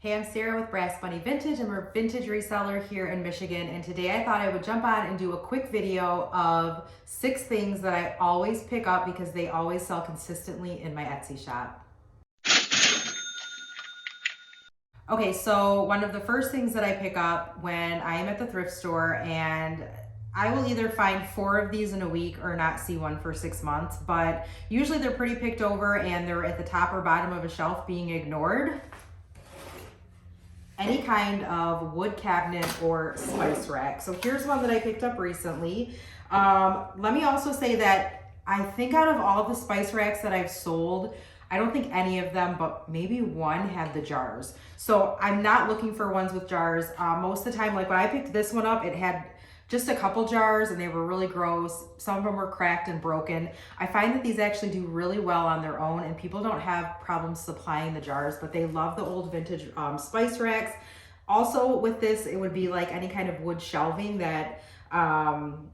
Hey, I'm Sarah with Brass Bunny Vintage. I'm a vintage reseller here in Michigan, and today I thought I would jump on and do a quick video of 6 things that I always pick up because they always sell consistently in my Etsy shop. Okay, so one of the first things that I pick up when I am at the thrift store, and I will either find 4 of these in a week or not see one for 6 months, but usually they're pretty picked over and they're at the top or bottom of a shelf being ignored. Any kind of wood cabinet or spice rack. So here's one that I picked up recently. Let me also say that I think out of all the spice racks that I've sold, I don't think any of them, but maybe one had the jars. So I'm not looking for ones with jars. Most of the time, like when I picked this one up, it had just a couple jars and they were really gross. Some of them were cracked and broken. I find that these actually do really well on their own and people don't have problems supplying the jars, but they love the old vintage spice racks. Also with this, it would be like any kind of wood shelving that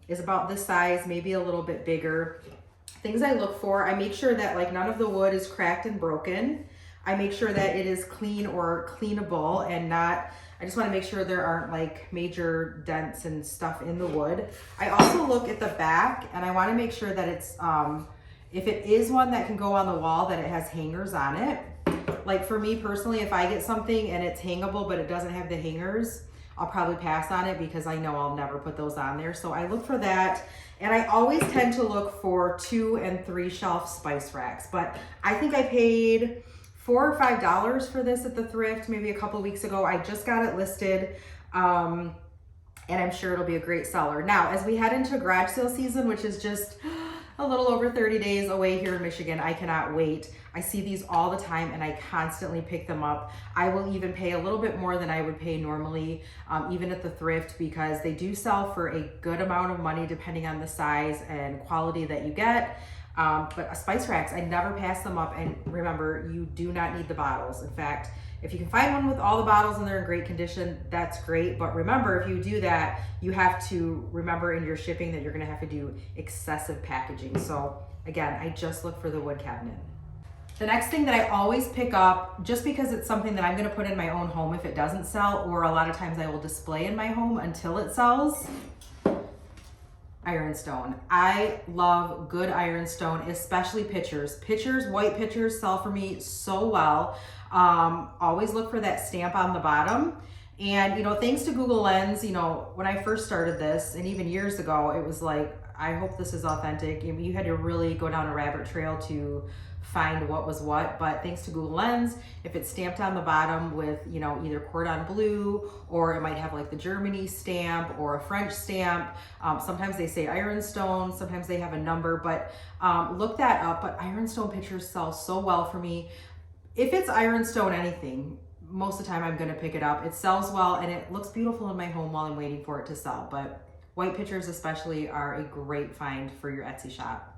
is about this size, maybe a little bit bigger. Things I look for, I make sure that like none of the wood is cracked and broken. I make sure that it is clean or cleanable and not, I just want to make sure there aren't like major dents and stuff in the wood. I also look at the back and I want to make sure that it's, if it is one that can go on the wall, that it has hangers on it. Like for me personally, if I get something and it's hangable but it doesn't have the hangers, I'll probably pass on it because I know I'll never put those on there. So I look for that. And I always tend to look for 2 and 3 shelf spice racks. But I think I paid $4 or $5 for this at the thrift maybe a couple weeks ago. I just got it listed. And I'm sure it'll be a great seller. Now, as we head into garage sale season, which is just a little over 30 days away here in Michigan, I cannot wait. I see these all the time and I constantly pick them up. I will even pay a little bit more than I would pay normally, even at the thrift, because they do sell for a good amount of money depending on the size and quality that you get. But spice racks, I never pass them up. And remember, you do not need the bottles. In fact, if you can find one with all the bottles and they're in great condition, that's great. But remember, if you do that, you have to remember in your shipping that you're gonna have to do excessive packaging. So again, I just look for the wood cabinet. The next thing that I always pick up, just because it's something that I'm gonna put in my own home if it doesn't sell, or a lot of times I will display in my home until it sells, ironstone. I love good ironstone, especially pictures. Pictures, white pictures sell for me so well. Always look for that stamp on the bottom. And, you know, thanks to Google Lens, you know, when I first started this, and even years ago, it was like, I hope this is authentic. You had to really go down a rabbit trail to find what was what, but thanks to Google Lens, if it's stamped on the bottom with, you know, either cordon bleu, or it might have like the Germany stamp or a French stamp. Sometimes they say ironstone, sometimes they have a number, but look that up. But ironstone pictures sell so well for me. If it's ironstone anything, most of the time I'm gonna pick it up. It sells well and it looks beautiful in my home while I'm waiting for it to sell. But white pictures especially are a great find for your Etsy shop.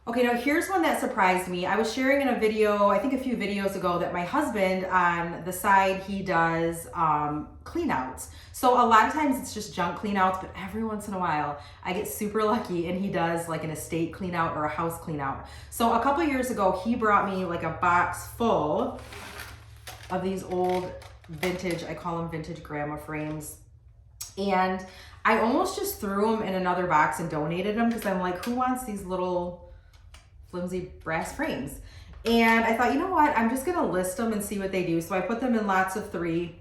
Okay, now here's one that surprised me. I was sharing in a video, I think a few videos ago, that my husband on the side, he does clean outs. So a lot of times it's just junk clean outs, but every once in a while I get super lucky and he does like an estate clean out or a house clean out. So a couple years ago, he brought me like a box full of these old vintage, I call them vintage grandma frames. And I almost just threw them in another box and donated them because I'm like, who wants these little flimsy brass frames? And I thought, you know what, I'm just gonna list them and see what they do. So I put them in lots of 3.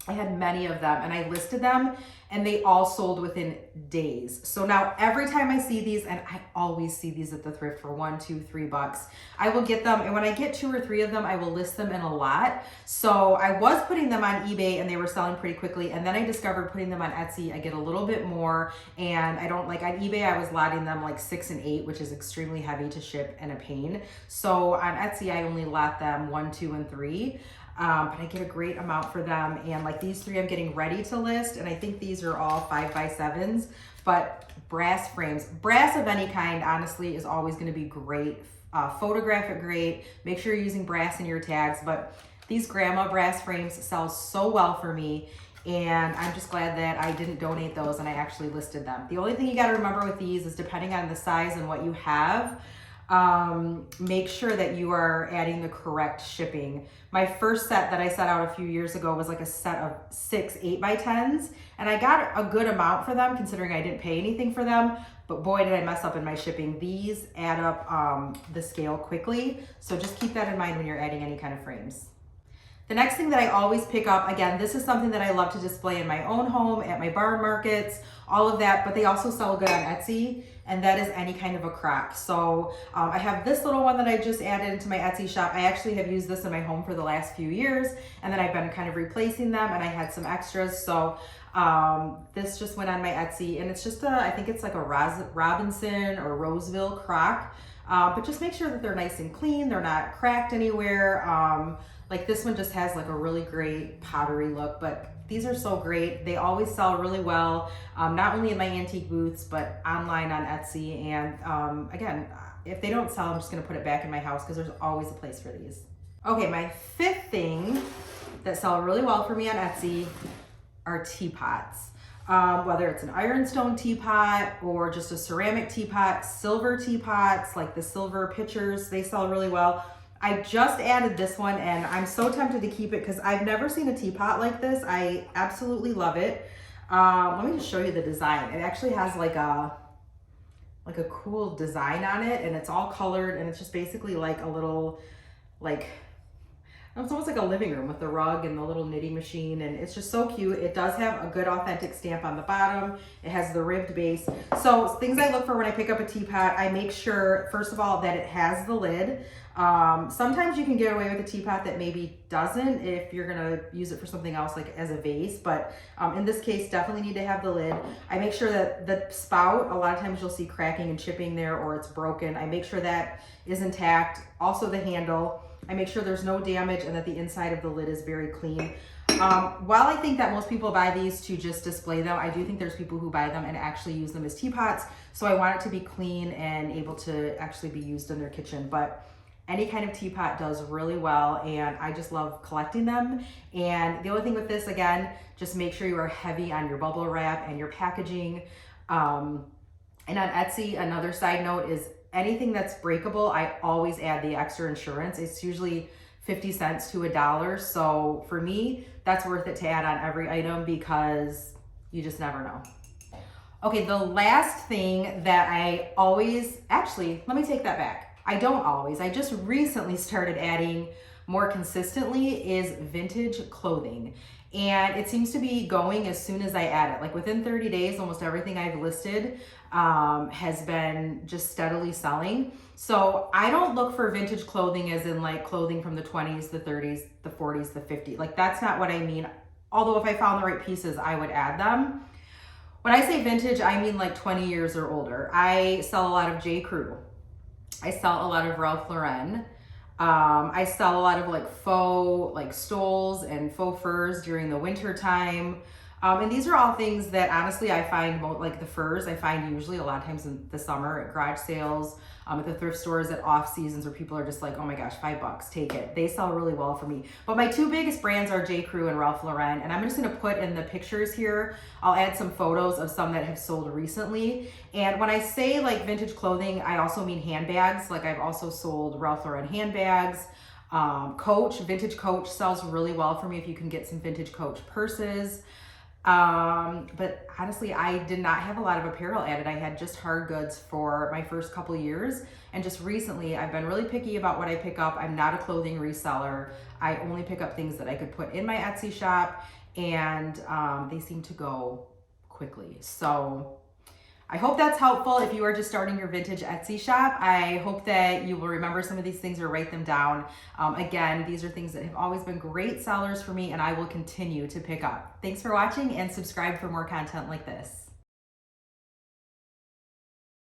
I had many of them and I listed them and they all sold within days. So now every time I see these, and I always see these at the thrift for $1, $2, $3, I will get them. And when I get 2 or 3 of them, I will list them in a lot. So I was putting them on eBay and they were selling pretty quickly. And then I discovered putting them on Etsy, I get a little bit more. And I don't like, on eBay, I was lotting them like 6 and 8, which is extremely heavy to ship and a pain. So on Etsy, I only lot them 1, 2, and 3. But I get a great amount for them. And like these 3 I'm getting ready to list. And I think these are all 5x7s, but brass frames. Brass of any kind, honestly, is always gonna be great. Photograph it great. Make sure you're using brass in your tags, but these grandma brass frames sell so well for me. And I'm just glad that I didn't donate those and I actually listed them. The only thing you gotta remember with these is depending on the size and what you have, make sure that you are adding the correct shipping. My first set that I set out a few years ago was like a set of 6 8x10s, and I got a good amount for them considering I didn't pay anything for them, but boy did I mess up in my shipping. These add up the scale quickly, so just keep that in mind when you're adding any kind of frames. The next thing that I always pick up, again, this is something that I love to display in my own home, at my barn markets, all of that, but they also sell good on Etsy, and that is any kind of a crock. So I have this little one that I just added into my Etsy shop. I actually have used this in my home for the last few years, and then I've been kind of replacing them, and I had some extras. So this just went on my Etsy, and it's just I think it's like a Robinson or Roseville crock, but just make sure that they're nice and clean. They're not cracked anywhere. Like this one just has like a really great pottery look, but these are so great. They always sell really well, not only in my antique booths, but online on Etsy. And again, if they don't sell, I'm just gonna put it back in my house because there's always a place for these. Okay, my fifth thing that sell really well for me on Etsy are teapots. Whether it's an ironstone teapot or just a ceramic teapot, silver teapots, like the silver pitchers, they sell really well. I just added this one and I'm so tempted to keep it because I've never seen a teapot like this. I absolutely love it. Let me just show you the design. It actually has like a cool design on it, and it's all colored, and it's just basically like a little, like, it's almost like a living room with the rug and the little knitting machine, and it's just so cute. It does have a good authentic stamp on the bottom. It has the ribbed base. So things I look for when I pick up a teapot, I make sure, first of all, that it has the lid. Sometimes you can get away with a teapot that maybe doesn't if you're gonna use it for something else, like as a vase, but in this case, definitely need to have the lid. I make sure that the spout, a lot of times you'll see cracking and chipping there, or it's broken. I make sure that is intact. Also the handle. I make sure there's no damage and that the inside of the lid is very clean. While I think that most people buy these to just display them, I do think there's people who buy them and actually use them as teapots. So I want it to be clean and able to actually be used in their kitchen. But any kind of teapot does really well, and I just love collecting them. And the only thing with this, again, just make sure you are heavy on your bubble wrap and your packaging. And on Etsy, another side note is anything that's breakable, I always add the extra insurance. It's usually 50 cents to $1. So for me, that's worth it to add on every item because you just never know. Okay, the last thing that I always, actually, let me take that back. I don't always, I just recently started adding more consistently is vintage clothing. And it seems to be going as soon as I add it. Like within 30 days, almost everything I've listed has been just steadily selling. So I don't look for vintage clothing as in like clothing from the 20s, the 30s, the 40s, the 50s. Like that's not what I mean. Although if I found the right pieces, I would add them. When I say vintage, I mean like 20 years or older. I sell a lot of J. Crew. I sell a lot of Ralph Lauren. I sell a lot of like faux like stoles and faux furs during the winter time. And these are all things that honestly I find like the furs I find usually a lot of times in the summer at garage sales, at the thrift stores at off seasons where people are just like, oh my gosh, $5, take it. They sell really well for me. But my two biggest brands are J. Crew and Ralph Lauren. And I'm just gonna put in the pictures here, I'll add some photos of some that have sold recently. And when I say like vintage clothing, I also mean handbags. Like I've also sold Ralph Lauren handbags. Coach, vintage Coach sells really well for me if you can get some vintage Coach purses. But honestly, I did not have a lot of apparel added. I had just hard goods for my first couple of years. And just recently, I've been really picky about what I pick up. I'm not a clothing reseller. I only pick up things that I could put in my Etsy shop, and they seem to go quickly. So I hope that's helpful if you are just starting your vintage Etsy shop. I hope that you will remember some of these things or write them down. Again, these are things that have always been great sellers for me, and I will continue to pick up. Thanks for watching, and subscribe for more content like this.